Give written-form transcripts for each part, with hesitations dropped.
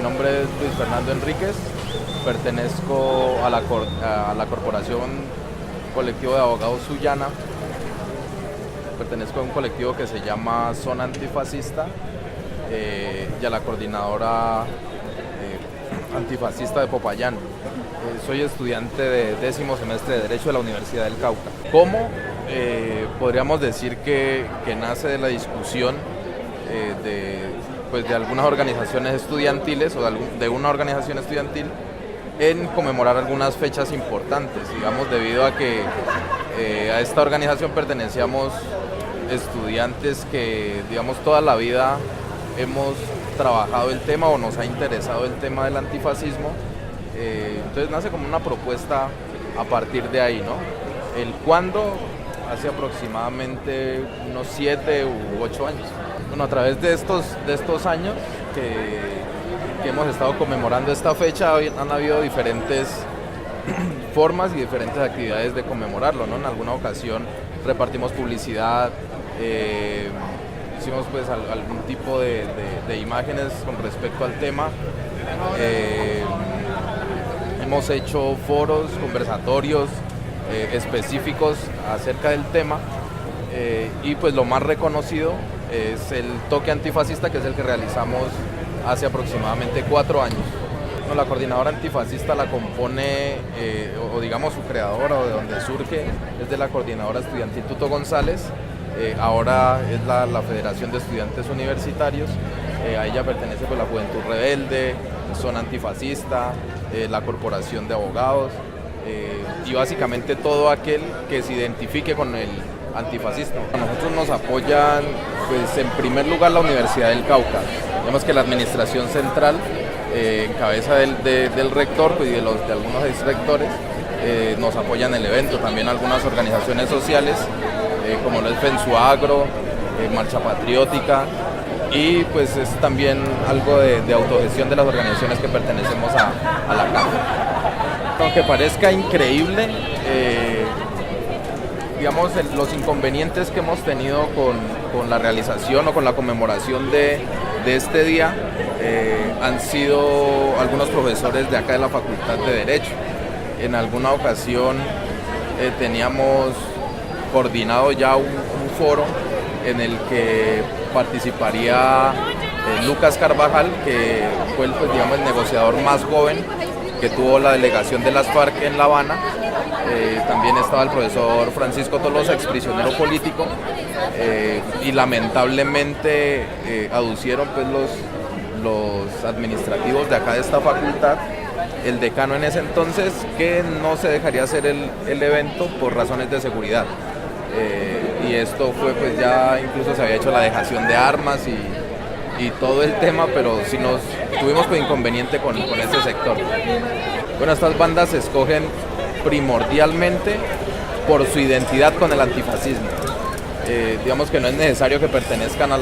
nombre es Luis Fernando Enríquez, pertenezco a la Corporación Colectivo de Abogados Sullana, pertenezco a un colectivo que se llama Zona Antifascista y a la coordinadora antifascista de Popayán. Soy estudiante de 10º semestre de Derecho de la Universidad del Cauca. ¿Cómo? Podríamos decir que nace de la discusión de algunas organizaciones estudiantiles o de una organización estudiantil en conmemorar algunas fechas importantes, digamos, debido a que a esta organización pertenecíamos estudiantes que, digamos, toda la vida hemos trabajado el tema o nos ha interesado el tema del antifascismo. Entonces nace como una propuesta a partir de ahí, ¿no? El cuándo, hace aproximadamente unos 7 u 8 años. Bueno, a través de estos años que hemos estado conmemorando esta fecha, han habido diferentes formas y diferentes actividades de conmemorarlo, ¿no? En alguna ocasión repartimos publicidad, hicimos pues algún tipo de imágenes con respecto al tema. Hemos hecho foros, conversatorios específicos acerca del tema y pues lo más reconocido es el toque antifascista, que es el que realizamos hace aproximadamente 4 años. No, la coordinadora antifascista la compone, o digamos su creadora o de donde surge, es de la coordinadora estudiantil Tuto González, ahora es la Federación de Estudiantes Universitarios, a ella pertenece pues la Juventud Rebelde, Zona Antifascista, la Corporación de Abogados y básicamente todo aquel que se identifique con el antifascismo. A nosotros nos apoyan pues en primer lugar la Universidad del Cauca. Vemos que la administración central en cabeza del rector pues, y de algunos exrectores nos apoyan el evento, también algunas organizaciones sociales como lo es Fensuagro, Marcha Patriótica, y pues es también algo de autogestión de las organizaciones que pertenecemos a la CAF. Aunque parezca increíble, digamos, los inconvenientes que hemos tenido con la realización o con la conmemoración de este día han sido algunos profesores de acá de la Facultad de Derecho. En alguna ocasión teníamos coordinado ya un foro en el que participaría Lucas Carvajal, que fue pues, digamos, el negociador más joven que tuvo la delegación de las FARC en La Habana. También estaba el profesor Francisco Tolosa, exprisionero político, y lamentablemente aducieron pues, los administrativos de acá de esta facultad, el decano en ese entonces, que no se dejaría hacer el evento por razones de seguridad. Y esto fue pues ya incluso se había hecho la dejación de armas y todo el tema, pero sí tuvimos pues inconveniente con ese sector. Bueno, estas bandas se escogen primordialmente por su identidad con el antifascismo. Digamos que no es necesario que pertenezcan a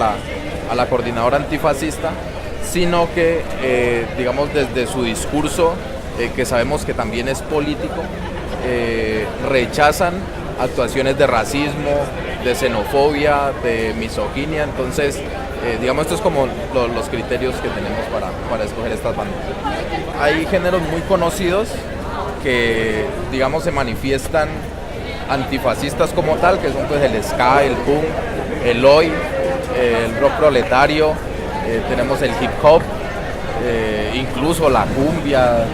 la coordinadora antifascista, sino que digamos desde su discurso, que sabemos que también es político, rechazan actuaciones de racismo, de xenofobia, de misoginia. Entonces, digamos, esto es como los criterios que tenemos para escoger estas bandas. Hay géneros muy conocidos que, digamos, se manifiestan antifascistas como tal, que son pues el ska, el punk, el oi, el rock proletario, tenemos el hip hop, incluso la cumbia,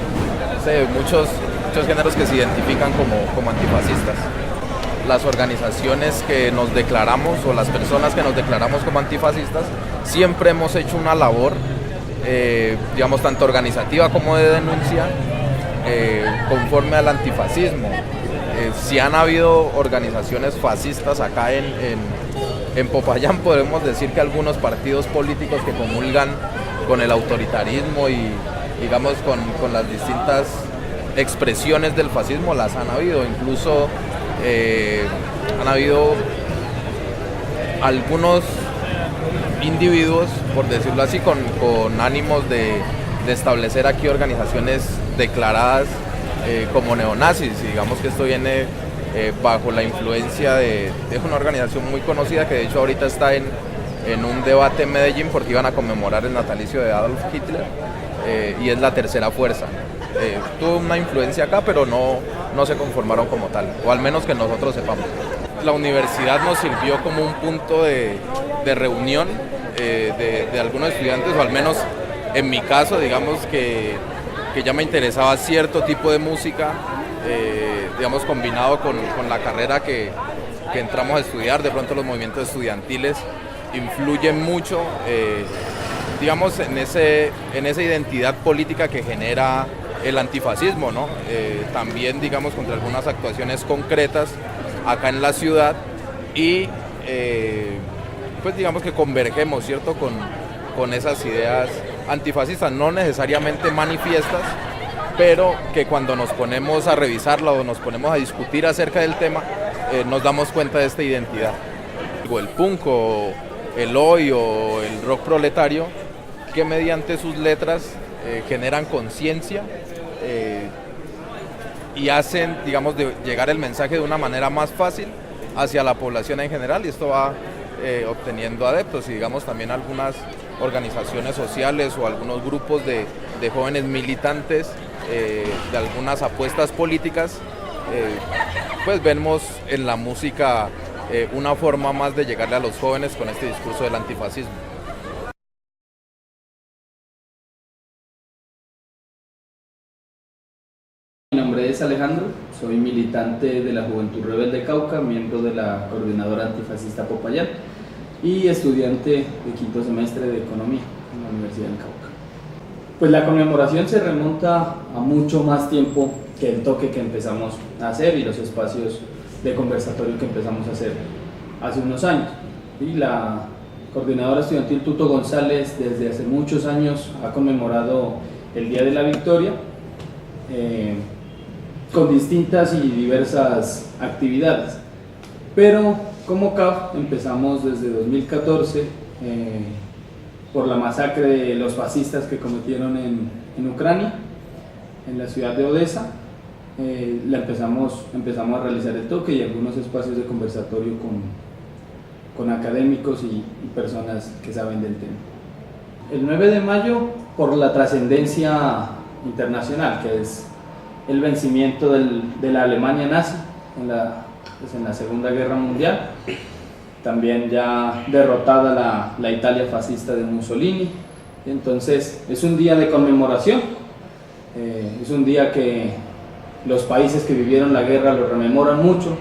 no sé, muchos géneros que se identifican como antifascistas. Las organizaciones que nos declaramos o las personas que nos declaramos como antifascistas siempre hemos hecho una labor, digamos, tanto organizativa como de denuncia, conforme al antifascismo. Si han habido organizaciones fascistas acá en Popayán, podemos decir que algunos partidos políticos que comulgan con el autoritarismo y digamos con las distintas expresiones del fascismo las han habido. Incluso han habido algunos individuos, por decirlo así, con ánimos de establecer aquí organizaciones declaradas como neonazis. Y digamos que esto viene bajo la influencia de una organización muy conocida que de hecho ahorita está en un debate en Medellín porque iban a conmemorar el natalicio de Adolf Hitler. y es la tercera fuerza. Tuvo una influencia acá, pero no se conformaron como tal, o al menos que nosotros sepamos. La universidad nos sirvió como un punto de reunión de algunos estudiantes, o al menos en mi caso, digamos que ya me interesaba cierto tipo de música, digamos combinado con la carrera que entramos a estudiar. De pronto los movimientos estudiantiles influyen mucho, digamos, en esa identidad política que genera el antifascismo, ¿no? También, digamos, contra algunas actuaciones concretas acá en la ciudad y pues digamos que convergemos, ¿cierto?, con esas ideas antifascistas, no necesariamente manifiestas, pero que cuando nos ponemos a revisarla o nos ponemos a discutir acerca del tema, nos damos cuenta de esta identidad. El punk o el oi o el rock proletario, que mediante sus letras generan conciencia y hacen, digamos, llegar el mensaje de una manera más fácil hacia la población en general, y esto va obteniendo adeptos, y digamos también algunas organizaciones sociales o algunos grupos de jóvenes militantes de algunas apuestas políticas, pues vemos en la música una forma más de llegarle a los jóvenes con este discurso del antifascismo. Mi nombre es Alejandro, soy militante de la Juventud Rebelde Cauca, miembro de la Coordinadora Antifascista Popayán y estudiante de quinto semestre de Economía en la Universidad del Cauca. Pues la conmemoración se remonta a mucho más tiempo que el toque que empezamos a hacer y los espacios de conversatorio que empezamos a hacer hace unos años. Y la Coordinadora Estudiantil Tuto González desde hace muchos años ha conmemorado el Día de la Victoria con distintas y diversas actividades, pero como CAF empezamos desde 2014 por la masacre de los fascistas que cometieron en Ucrania, en la ciudad de Odessa. Empezamos a realizar el toque y algunos espacios de conversatorio con académicos y personas que saben del tema. El 9 de mayo, por la trascendencia internacional, que es el vencimiento de la Alemania nazi en la Segunda Guerra Mundial, también ya derrotada la Italia fascista de Mussolini. Entonces es un día de conmemoración, es un día que los países que vivieron la guerra lo rememoran mucho,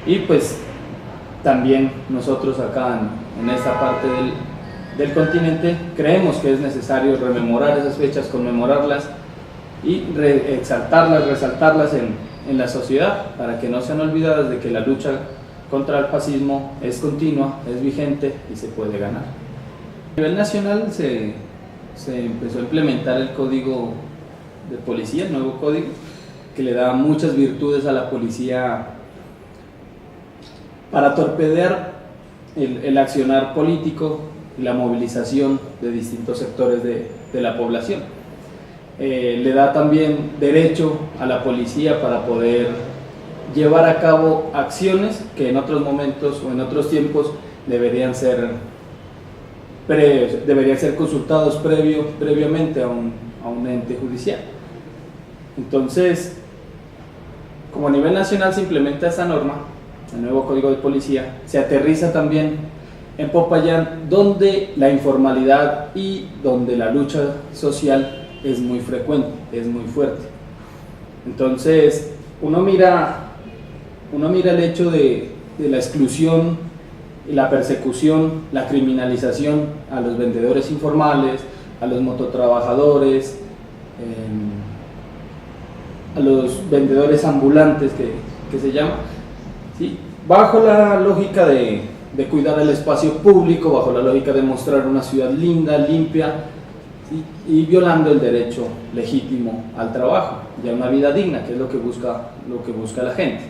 y pues también nosotros acá en esta parte del continente creemos que es necesario rememorar esas fechas, conmemorarlas y exaltarlas, resaltarlas en la sociedad, para que no sean olvidadas de que la lucha contra el fascismo es continua, es vigente y se puede ganar. A nivel nacional se empezó a implementar el código de policía, el nuevo código, que le da muchas virtudes a la policía para torpedear el accionar político y la movilización de distintos sectores de la población. Le da también derecho a la policía para poder llevar a cabo acciones que en otros momentos o en otros tiempos deberían ser consultados previamente a un ente judicial. Entonces, como a nivel nacional se implementa esta norma, el nuevo Código de Policía, se aterriza también en Popayán, donde la informalidad y donde la lucha social es muy frecuente, es muy fuerte. Entonces, uno mira el hecho de la exclusión, la persecución, la criminalización a los vendedores informales, a los mototrabajadores, a los vendedores ambulantes que se llama, ¿sí? Bajo la lógica de cuidar el espacio público, bajo la lógica de mostrar una ciudad linda, limpia, ¿sí? Y violando el derecho legítimo al trabajo y a una vida digna, que es lo que busca la gente.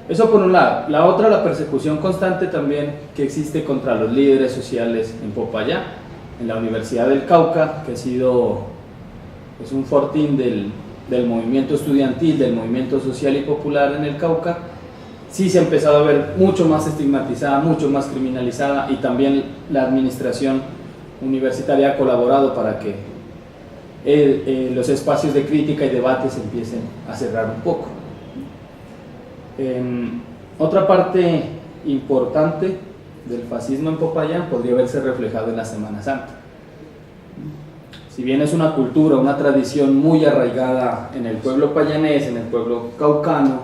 Eso por un lado. La otra, la persecución constante también que existe contra los líderes sociales en Popayán, en la Universidad del Cauca, que ha sido pues, un fortín del movimiento estudiantil, del movimiento social y popular en el Cauca. Sí se ha empezado a ver mucho más estigmatizada, mucho más criminalizada, y también la administración universitaria ha colaborado para que los espacios de crítica y debate se empiecen a cerrar un poco. Otra parte importante del fascismo en Popayán podría verse reflejado en la Semana Santa. Si bien es una cultura, una tradición muy arraigada en el pueblo payanés, en el pueblo caucano,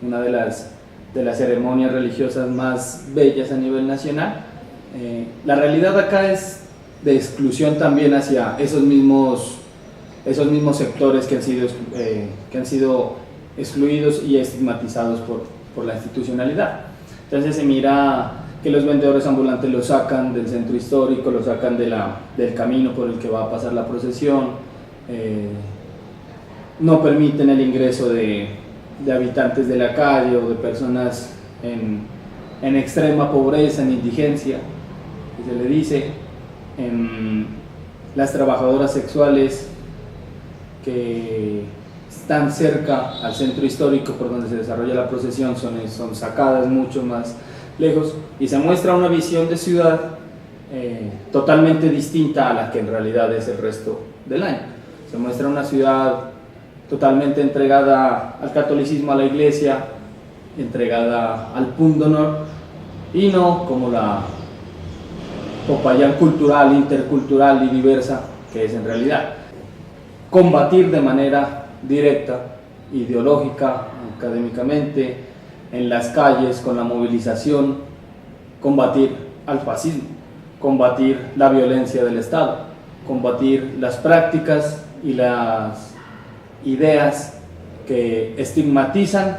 una de las ceremonias religiosas más bellas a nivel nacional, la realidad acá es de exclusión también hacia esos mismos sectores que han sido excluidos y estigmatizados por la institucionalidad. Entonces se mira que los vendedores ambulantes los sacan del centro histórico, los sacan del camino por el que va a pasar la procesión, no permiten el ingreso de habitantes de la calle o de personas en extrema pobreza, en indigencia, que se le dice. Las trabajadoras sexuales que están cerca al centro histórico por donde se desarrolla la procesión son sacadas mucho más lejos, y se muestra una visión de ciudad totalmente distinta a la que en realidad es el resto del año. Se muestra una ciudad totalmente entregada al catolicismo, a la iglesia, entregada al pundonor, y no como la Popayán cultural, intercultural y diversa que es en realidad. Combatir de manera directa, ideológica, académicamente, en las calles, con la movilización, combatir al fascismo, combatir la violencia del Estado, combatir las prácticas y las ideas que estigmatizan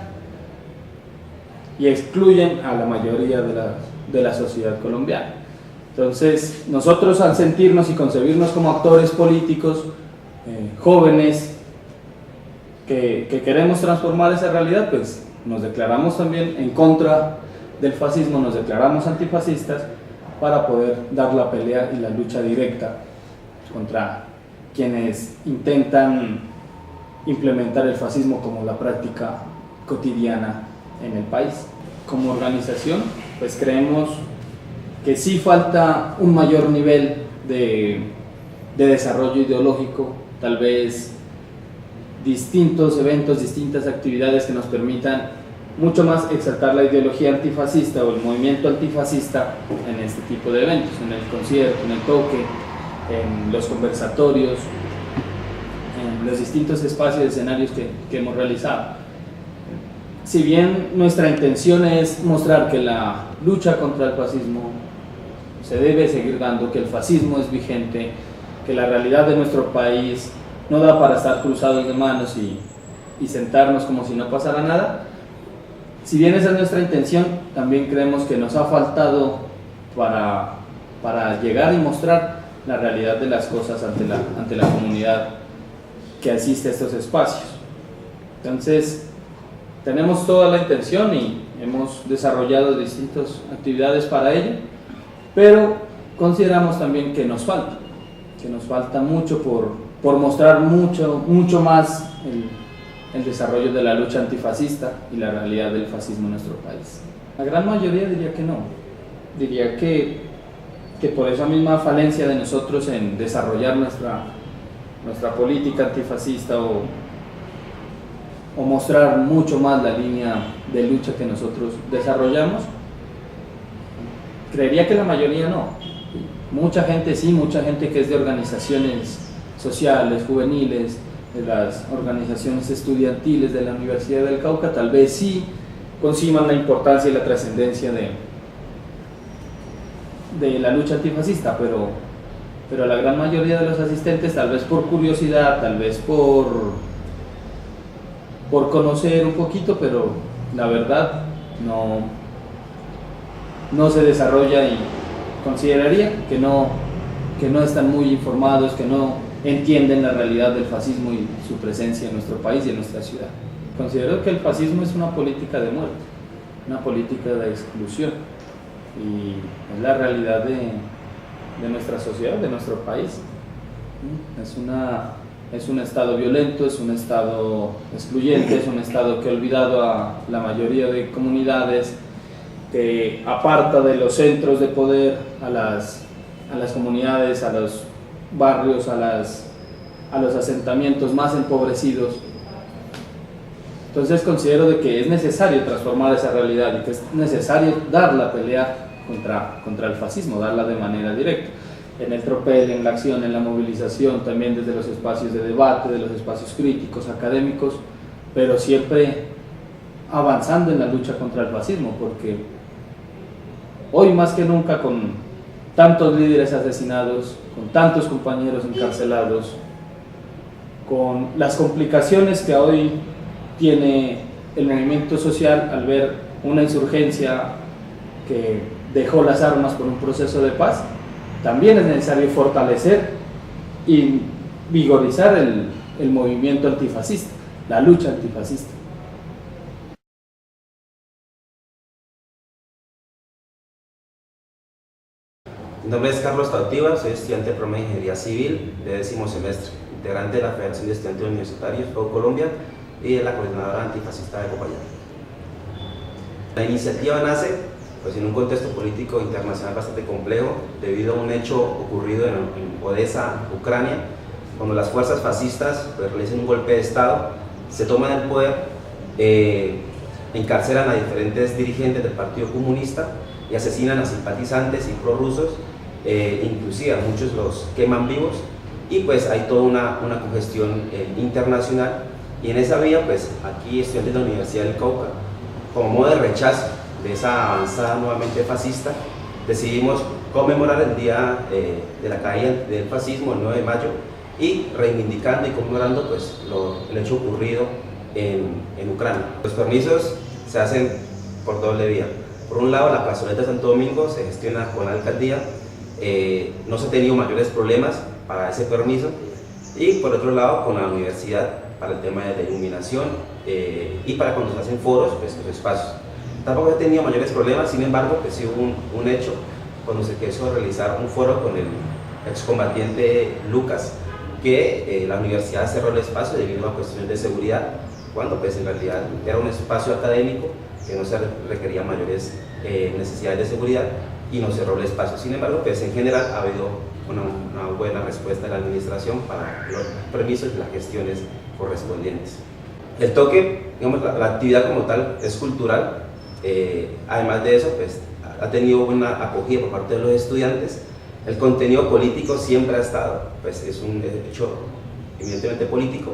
y excluyen a la mayoría de la sociedad colombiana. Entonces, nosotros, al sentirnos y concebirnos como actores políticos, jóvenes, que queremos transformar esa realidad, pues nos declaramos también en contra del fascismo, nos declaramos antifascistas para poder dar la pelea y la lucha directa contra quienes intentan implementar el fascismo como la práctica cotidiana en el país. Como organización, pues creemos que sí falta un mayor nivel de desarrollo ideológico, tal vez distintos eventos, distintas actividades que nos permitan mucho más exaltar la ideología antifascista o el movimiento antifascista en este tipo de eventos, en el concierto, en el toque, en los conversatorios, en los distintos espacios y escenarios que hemos realizado. Si bien nuestra intención es mostrar que la lucha contra el fascismo se debe seguir dando, que el fascismo es vigente, que la realidad de nuestro país no da para estar cruzados de manos y sentarnos como si no pasara nada, si bien esa es nuestra intención, también creemos que nos ha faltado para llegar y mostrar la realidad de las cosas ante la comunidad que asiste a estos espacios. Entonces, tenemos toda la intención y hemos desarrollado distintas actividades para ello, pero consideramos también que nos falta mucho por mostrar mucho más el desarrollo de la lucha antifascista y la realidad del fascismo en nuestro país. La gran mayoría diría que no, diría que por esa misma falencia de nosotros en desarrollar nuestra política antifascista o mostrar mucho más la línea de lucha que nosotros desarrollamos, creería que la mayoría no. Mucha gente sí, mucha gente que es de organizaciones sociales, juveniles, de las organizaciones estudiantiles de la Universidad del Cauca, tal vez sí conciban la importancia y la trascendencia de la lucha antifascista, pero la gran mayoría de los asistentes, tal vez por curiosidad, tal vez por conocer un poquito, pero la verdad no se desarrolla, y consideraría que no están muy informados, que no entienden la realidad del fascismo y su presencia en nuestro país y en nuestra ciudad. Considero que el fascismo es una política de muerte, una política de exclusión, y es la realidad de nuestra sociedad, de nuestro país. Es un estado violento, es un estado excluyente, es un estado que ha olvidado a la mayoría de comunidades, que aparta de los centros de poder a las comunidades, a los barrios, a a los asentamientos más empobrecidos. Entonces considero de que es necesario transformar esa realidad y que es necesario dar la pelea contra el fascismo, darla de manera directa, en el tropel, en la acción, en la movilización, también desde los espacios de debate, de los espacios críticos, académicos, pero siempre avanzando en la lucha contra el fascismo, porque hoy más que nunca, con tantos líderes asesinados, con tantos compañeros encarcelados, con las complicaciones que hoy tiene el movimiento social al ver una insurgencia que dejó las armas por un proceso de paz, también es necesario fortalecer y vigorizar el movimiento antifascista, la lucha antifascista. Mi nombre es Carlos Tautiva, soy estudiante de programa de Ingeniería Civil de 10º semestre, integrante de la Federación de Estudiantes Universitarios de Colombia y de la Coordinadora Antifascista de Popayán. La iniciativa nace pues, en un contexto político internacional bastante complejo debido a un hecho ocurrido en Odessa, Ucrania, cuando las fuerzas fascistas pues, realizan un golpe de Estado, se toman el poder, encarcelan a diferentes dirigentes del Partido Comunista y asesinan a simpatizantes y prorrusos, inclusive a muchos los queman vivos, y pues hay toda una congestión internacional. Y en esa vía, pues aquí estudiantes de la Universidad del Cauca, como modo de rechazo de esa avanzada nuevamente fascista, decidimos conmemorar el día de la caída del fascismo, el 9 de mayo, y reivindicando y conmemorando pues, el hecho ocurrido en Ucrania. Los permisos se hacen por doble vía. Por un lado, la plazoleta de Santo Domingo se gestiona con la alcaldía, no se han tenido mayores problemas para ese permiso, y por otro lado, con la universidad para el tema de la iluminación y para cuando se hacen foros, pues los espacios. Tampoco se han tenido mayores problemas, sin embargo, pues sí hubo un hecho cuando se quiso realizar un foro con el excombatiente Lucas, que la universidad cerró el espacio debido a cuestiones de seguridad, cuando pues en realidad era un espacio académico que no se requería mayores necesidades de seguridad y no cerró el espacio. Sin embargo, pues en general ha habido una buena respuesta de la administración para los permisos y las gestiones correspondientes. El toque, digamos, la actividad como tal es cultural, además de eso, pues ha tenido una acogida por parte de los estudiantes. El contenido político siempre ha estado, pues es un hecho evidentemente político.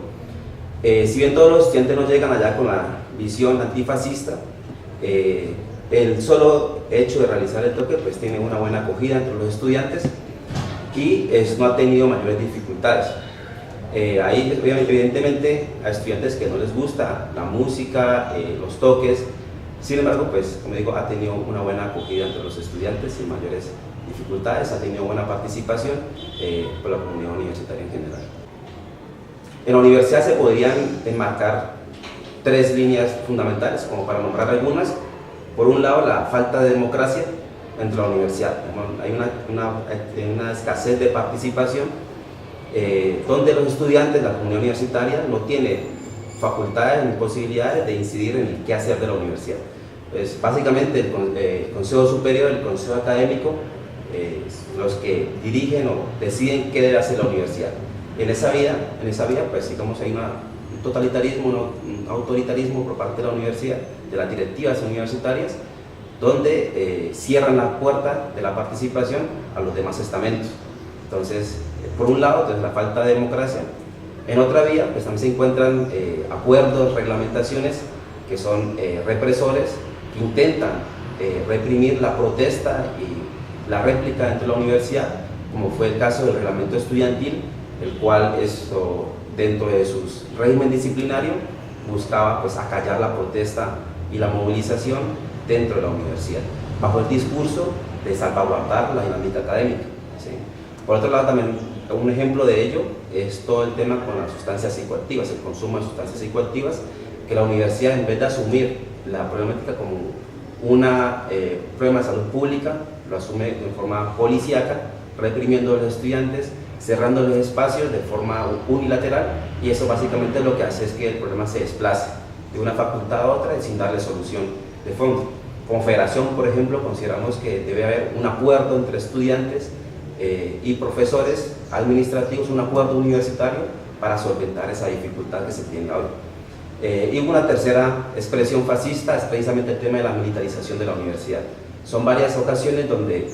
Si bien todos los estudiantes no llegan allá con la visión antifascista, el solo hecho de realizar el toque pues tiene una buena acogida entre los estudiantes y no ha tenido mayores dificultades. Hay evidentemente a estudiantes que no les gusta la música, los toques, sin embargo, pues como digo, ha tenido una buena acogida entre los estudiantes sin mayores dificultades, ha tenido buena participación por la comunidad universitaria en general. En la universidad se podrían enmarcar tres líneas fundamentales, como para nombrar algunas. Por un lado, la falta de democracia dentro de la universidad. Hay una escasez de participación, donde los estudiantes, la comunidad universitaria, no tiene facultades ni posibilidades de incidir en el quehacer de la universidad. Pues, básicamente el Consejo Superior, el Consejo Académico, los que dirigen o deciden qué debe hacer la universidad. En esa vía pues digamos hay un totalitarismo, un autoritarismo por parte de la universidad, de las directivas universitarias, donde cierran la puerta de la participación a los demás estamentos. Entonces, por un lado, la falta de democracia. En otra vía, pues también se encuentran acuerdos, reglamentaciones que son represores, que intentan reprimir la protesta y la réplica dentro de la universidad, como fue el caso del reglamento estudiantil, el cual dentro de su régimen disciplinario buscaba pues acallar la protesta y la movilización dentro de la universidad, bajo el discurso de salvaguardar la dinámica académica, ¿sí? Por otro lado, también un ejemplo de ello es todo el tema con las sustancias psicoactivas, el consumo de sustancias psicoactivas, que la universidad, en vez de asumir la problemática como un problema de salud pública, lo asume de forma policíaca, reprimiendo a los estudiantes, cerrando los espacios de forma unilateral, y eso básicamente lo que hace es que el problema se desplace de una facultad a otra y sin darle solución de fondo. Como federación, por ejemplo, consideramos que debe haber un acuerdo entre estudiantes y profesores administrativos, un acuerdo universitario para solventar esa dificultad que se tiene hoy. Y una tercera expresión fascista es precisamente el tema de la militarización de la universidad. Son varias ocasiones donde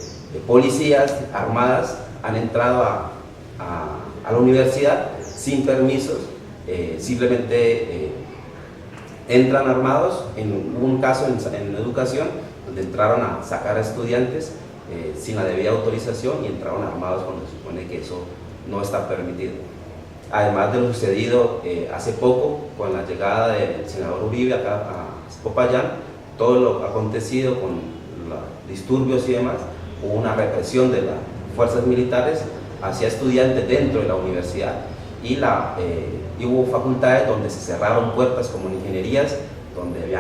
policías armadas han entrado a la universidad sin permisos, simplemente entran armados. Hubo un caso en educación donde entraron a sacar a estudiantes sin la debida autorización y entraron armados cuando se supone que eso no está permitido. Además de lo sucedido hace poco con la llegada del senador Uribe acá a Popayán, todo lo acontecido con los disturbios y demás, hubo una represión de las fuerzas militares hacia estudiantes dentro de la universidad y hubo facultades donde se cerraron puertas como en ingenierías, donde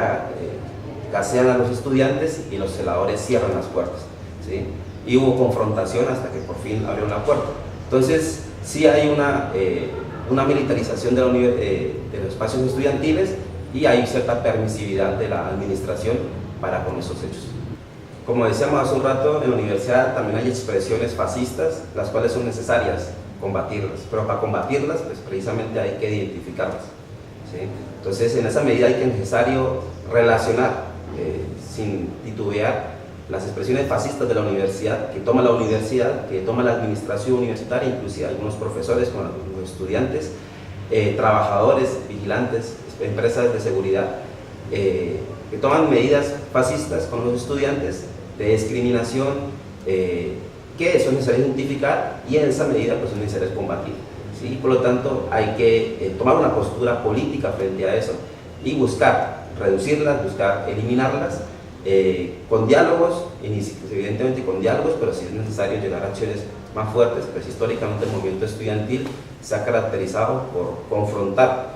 gasean a los estudiantes y los celadores cierran las puertas, ¿sí? Y hubo confrontación hasta que por fin abrió la puerta. Entonces sí hay una militarización de los espacios estudiantiles y hay cierta permisividad de la administración para con esos hechos. Como decíamos hace un rato, en la universidad también hay expresiones fascistas, las cuales son necesarias combatirlas, pero para combatirlas, pues precisamente hay que identificarlas, ¿sí? Entonces, en esa medida hay que necesario relacionar, sin titubear, las expresiones fascistas de la universidad, que toma la universidad, que toma la administración universitaria, inclusive algunos profesores con los estudiantes, trabajadores, vigilantes, empresas de seguridad, que toman medidas fascistas con los estudiantes de discriminación, que son necesarias identificar y en esa medida pues son necesarias combatir, ¿sí? Por lo tanto hay que tomar una postura política frente a eso y buscar reducirlas, buscar eliminarlas, con diálogos, evidentemente con diálogos, pero si es necesario llegar a acciones más fuertes, pues históricamente el movimiento estudiantil se ha caracterizado por confrontar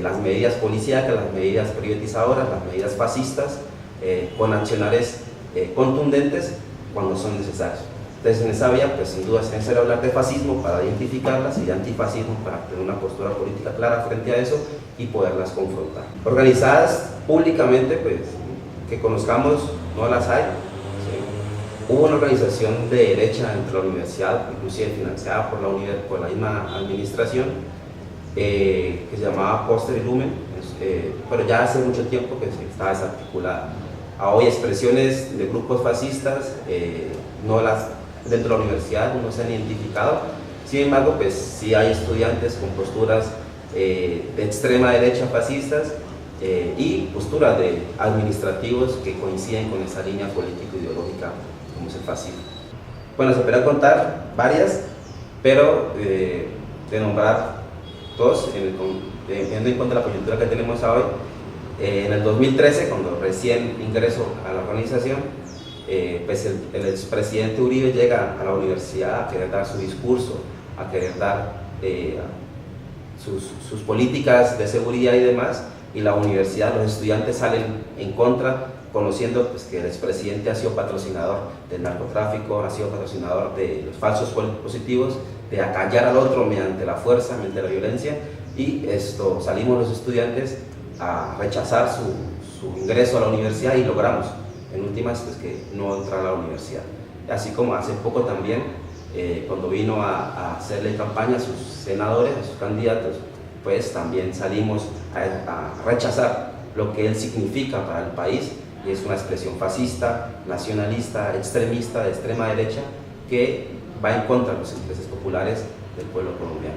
las medidas policíacas, las medidas privatizadoras, las medidas fascistas, con accionarios contundentes cuando son necesarios. Entonces, en esa vía, pues sin duda es necesario hablar de fascismo para identificarlas y de antifascismo para tener una postura política clara frente a eso y poderlas confrontar. Organizadas públicamente, pues que conozcamos, no las hay. ¿Sí? Hubo una organización de derecha dentro de la universidad, inclusive financiada por la misma administración, que se llamaba Póster y Lumen, pero ya hace mucho tiempo que estaba desarticulada. A hoy expresiones de grupos fascistas dentro de la universidad no se han identificado. Sin embargo, pues sí hay estudiantes con posturas de extrema derecha fascistas y posturas de administrativos que coinciden con esa línea político-ideológica como es el fascismo. Bueno, se podrá contar varias, pero de nombrar dos, teniendo en cuenta la coyuntura que tenemos hoy. En el 2013, cuando recién ingreso a la organización, pues el expresidente Uribe llega a la universidad a querer dar su discurso, a querer dar sus políticas de seguridad y demás, y la universidad, los estudiantes salen en contra, conociendo pues, que el expresidente ha sido patrocinador del narcotráfico, ha sido patrocinador de los falsos positivos, de acallar al otro mediante la fuerza, mediante la violencia, y salimos los estudiantes a rechazar su ingreso a la universidad y logramos en últimas pues, que no entrara a la universidad. Así como hace poco también, cuando vino a hacerle campaña a sus senadores, a sus candidatos, pues también salimos a rechazar lo que él significa para el país, y es una expresión fascista, nacionalista, extremista, de extrema derecha, que va en contra de los intereses populares del pueblo colombiano.